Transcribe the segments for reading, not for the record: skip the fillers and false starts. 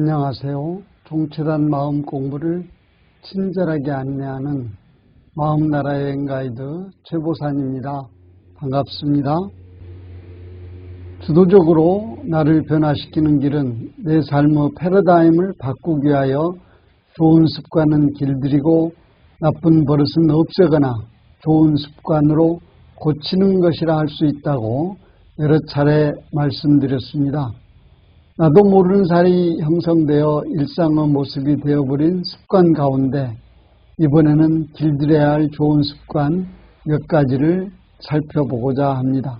안녕하세요. 종치단 마음 공부를 친절하게 안내하는 마음나라 여행 가이드 최보산입니다. 반갑습니다. 주도적으로 나를 변화시키는 길은 내 삶의 패러다임을 바꾸기 위하여 좋은 습관은 길들이고 나쁜 버릇은 없애거나 좋은 습관으로 고치는 것이라 할 수 있다고 여러 차례 말씀드렸습니다. 나도 모르는 사이 형성되어 일상의 모습이 되어버린 습관 가운데 이번에는 길들여야 할 좋은 습관 몇 가지를 살펴보고자 합니다.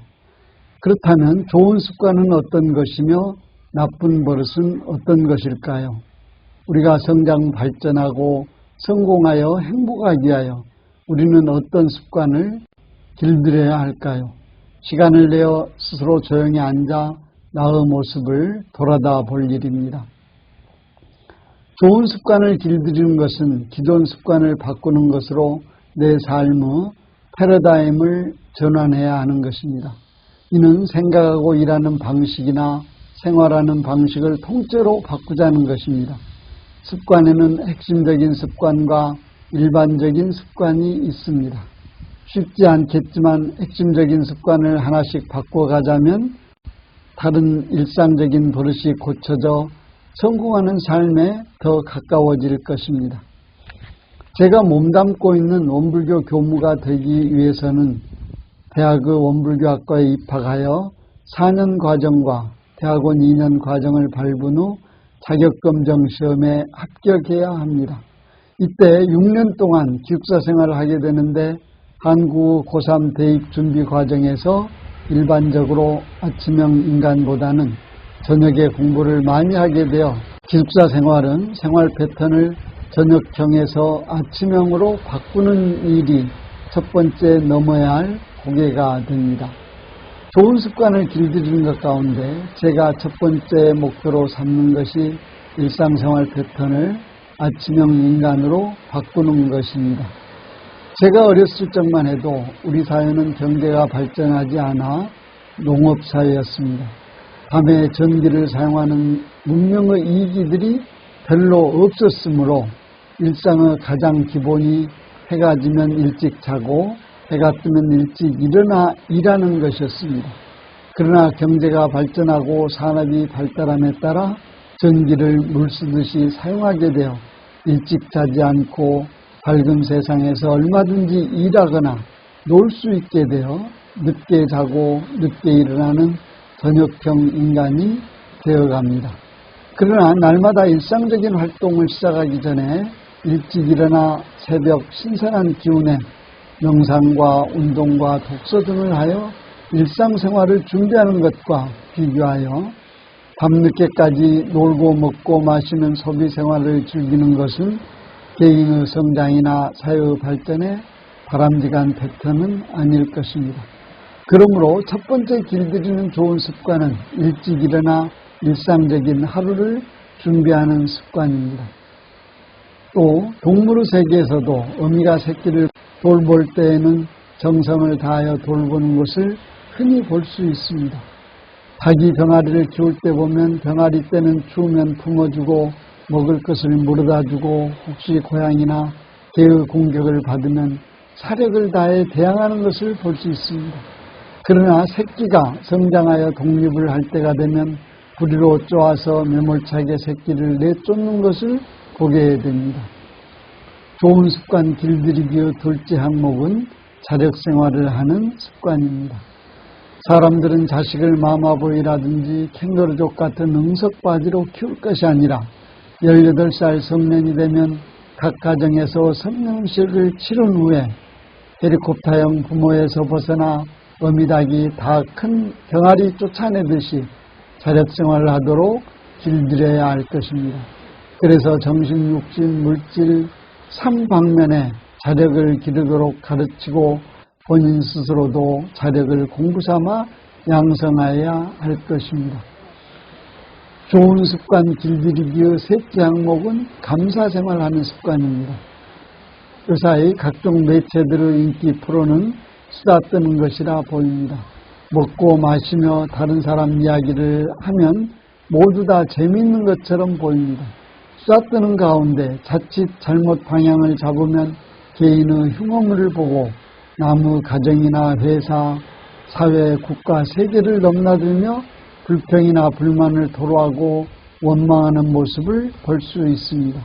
그렇다면 좋은 습관은 어떤 것이며 나쁜 버릇은 어떤 것일까요? 우리가 성장 발전하고 성공하여 행복하기 위하여 우리는 어떤 습관을 길들여야 할까요? 시간을 내어 스스로 조용히 앉아 나의 모습을 돌아다 볼 일입니다. 좋은 습관을 길들이는 것은 기존 습관을 바꾸는 것으로 내 삶의 패러다임을 전환해야 하는 것입니다. 이는 생각하고 일하는 방식이나 생활하는 방식을 통째로 바꾸자는 것입니다. 습관에는 핵심적인 습관과 일반적인 습관이 있습니다. 쉽지 않겠지만 핵심적인 습관을 하나씩 바꿔가자면 다른 일상적인 버릇이 고쳐져 성공하는 삶에 더 가까워질 것입니다. 제가 몸담고 있는 원불교 교무가 되기 위해서는 대학의 원불교학과에 입학하여 4년 과정과 대학원 2년 과정을 밟은 후 자격검정 시험에 합격해야 합니다. 이때 6년 동안 기숙사 생활을 하게 되는데 한국 고3 대입 준비 과정에서 일반적으로 아침형 인간보다는 저녁에 공부를 많이 하게 되어 기숙사 생활은 생활 패턴을 저녁형에서 아침형으로 바꾸는 일이 첫 번째 넘어야 할 고개가 됩니다. 좋은 습관을 길들이는 것 가운데 제가 첫 번째 목표로 삼는 것이 일상생활 패턴을 아침형 인간으로 바꾸는 것입니다. 제가 어렸을 적만 해도 우리 사회는 경제가 발전하지 않아 농업사회였습니다. 밤에 전기를 사용하는 문명의 이기들이 별로 없었으므로 일상의 가장 기본이 해가 지면 일찍 자고 해가 뜨면 일찍 일어나 일하는 것이었습니다. 그러나 경제가 발전하고 산업이 발달함에 따라 전기를 물쓰듯이 사용하게 되어 일찍 자지 않고 밝은 세상에서 얼마든지 일하거나 놀 수 있게 되어 늦게 자고 늦게 일어나는 저녁형 인간이 되어갑니다. 그러나 날마다 일상적인 활동을 시작하기 전에 일찍 일어나 새벽 신선한 기운에 명상과 운동과 독서 등을 하여 일상생활을 준비하는 것과 비교하여 밤늦게까지 놀고 먹고 마시는 소비생활을 즐기는 것은 개인의 성장이나 사회의 발전에 바람직한 패턴은 아닐 것입니다. 그러므로 첫 번째 길들이는 좋은 습관은 일찍 일어나 일상적인 하루를 준비하는 습관입니다. 또 동물의 세계에서도 어미가 새끼를 돌볼 때에는 정성을 다하여 돌보는 것을 흔히 볼 수 있습니다. 닭이 병아리를 키울 때 보면 병아리 때는 추우면 품어주고 먹을 것을 물어다 주고 혹시 고양이나 개의 공격을 받으면 사력을 다해 대항하는 것을 볼 수 있습니다. 그러나 새끼가 성장하여 독립을 할 때가 되면 부리로 쪼아서 매몰차게 새끼를 내쫓는 것을 보게 됩니다. 좋은 습관 길들이기의 둘째 항목은 자력생활을 하는 습관입니다. 사람들은 자식을 마마보이라든지 캥거루족 같은 응석바지로 키울 것이 아니라 18살 성년이 되면 각 가정에서 성명식을 치른 후에 헬리콥터형 부모에서 벗어나 어미닭이 다 큰 병아리 쫓아내듯이 자력생활을 하도록 길들여야 할 것입니다. 그래서 정신, 육신, 물질 3방면에 자력을 기르도록 가르치고 본인 스스로도 자력을 공부삼아 양성하여야 할 것입니다. 좋은 습관 길들이기의 셋째 항목은 감사생활하는 습관입니다. 요사이 각종 매체들의 인기 프로는 수다 떠는 것이라 보입니다. 먹고 마시며 다른 사람 이야기를 하면 모두 다 재미있는 것처럼 보입니다. 수다 떠는 가운데 자칫 잘못 방향을 잡으면 개인의 흉어물을 보고 남의 가정이나 회사, 사회, 국가, 세계를 넘나들며 불평이나 불만을 토로하고 원망하는 모습을 볼 수 있습니다.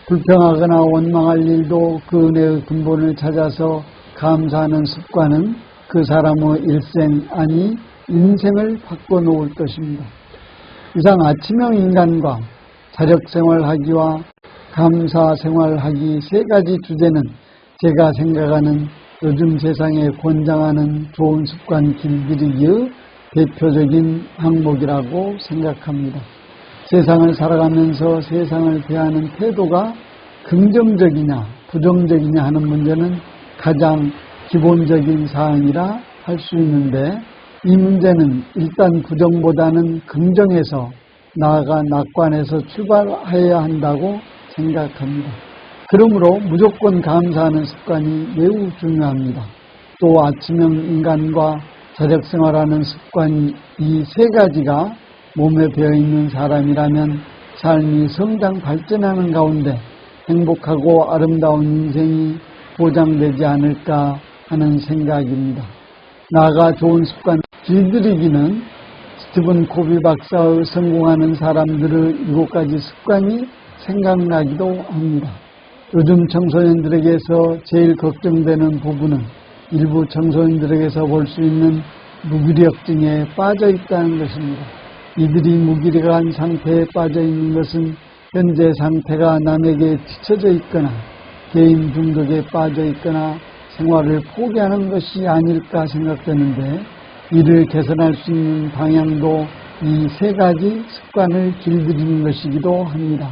불평하거나 원망할 일도 그 은혜의 근본을 찾아서 감사하는 습관은 그 사람의 일생 아니 인생을 바꿔놓을 것입니다. 이상 아침형 인간과 자력생활하기와 감사생활하기 세 가지 주제는 제가 생각하는 요즘 세상에 권장하는 좋은 습관 길들이기의 대표적인 항목이라고 생각합니다. 세상을 살아가면서 세상을 대하는 태도가 긍정적이냐 부정적이냐 하는 문제는 가장 기본적인 사항이라 할 수 있는데 이 문제는 일단 부정보다는 긍정에서 나아가 낙관에서 출발해야 한다고 생각합니다. 그러므로 무조건 감사하는 습관이 매우 중요합니다. 또 아침형 인간과 자력생활하는 습관 이 세 가지가 몸에 배어있는 사람이라면 삶이 성장 발전하는 가운데 행복하고 아름다운 인생이 보장되지 않을까 하는 생각입니다. 나아가 좋은 습관 길들이기는 스티븐 코비 박사의 성공하는 사람들의 7가지 습관이 생각나기도 합니다. 요즘 청소년들에게서 제일 걱정되는 부분은 일부 청소년들에게서 볼 수 있는 무기력증에 빠져 있다는 것입니다. 이들이 무기력한 상태에 빠져 있는 것은 현재 상태가 남에게 뒤처져 있거나 게임 중독에 빠져 있거나 생활을 포기하는 것이 아닐까 생각되는데 이를 개선할 수 있는 방향도 이 세 가지 습관을 길들이는 것이기도 합니다.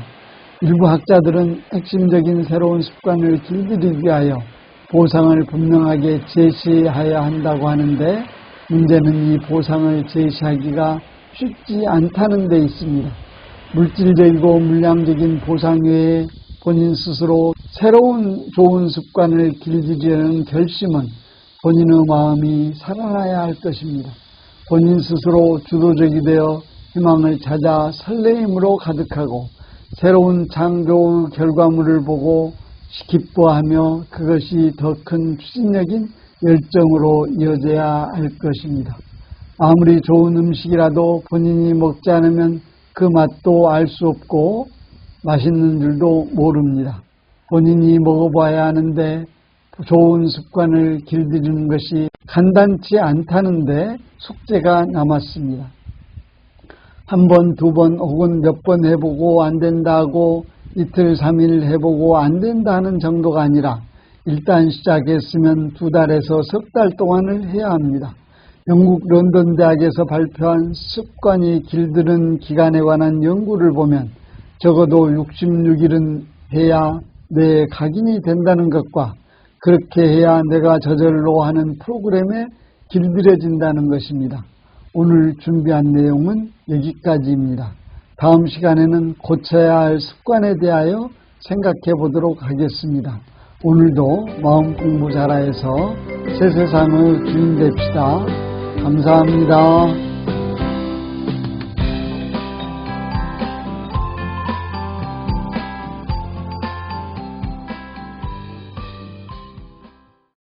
일부 학자들은 핵심적인 새로운 습관을 길들이기 위하여 보상을 분명하게 제시해야 한다고 하는데 문제는 이 보상을 제시하기가 쉽지 않다는 데 있습니다. 물질적이고 물량적인 보상 외에 본인 스스로 새로운 좋은 습관을 길들이려는 결심은 본인의 마음이 살아나야 할 것입니다. 본인 스스로 주도적이 되어 희망을 찾아 설레임으로 가득하고 새로운 창조의 결과물을 보고 기뻐하며 그것이 더 큰 추진력인 열정으로 이어져야 할 것입니다. 아무리 좋은 음식이라도 본인이 먹지 않으면 그 맛도 알 수 없고 맛있는 줄도 모릅니다. 본인이 먹어봐야 하는데 좋은 습관을 길들이는 것이 간단치 않다는데 숙제가 남았습니다. 한 번, 두 번 혹은 몇 번 해보고 안 된다고 이틀, 3일 해보고 안 된다는 정도가 아니라 일단 시작했으면 2달에서 석 달 동안을 해야 합니다. 영국 런던 대학에서 발표한 습관이 길들은 기간에 관한 연구를 보면 적어도 66일은 해야 뇌에 각인이 된다는 것과 그렇게 해야 내가 저절로 하는 프로그램에 길들여진다는 것입니다. 오늘 준비한 내용은 여기까지입니다. 다음 시간에는 고쳐야 할 습관에 대하여 생각해 보도록 하겠습니다. 오늘도 마음 공부 잘해서 새 세상의 주인 됩시다. 감사합니다.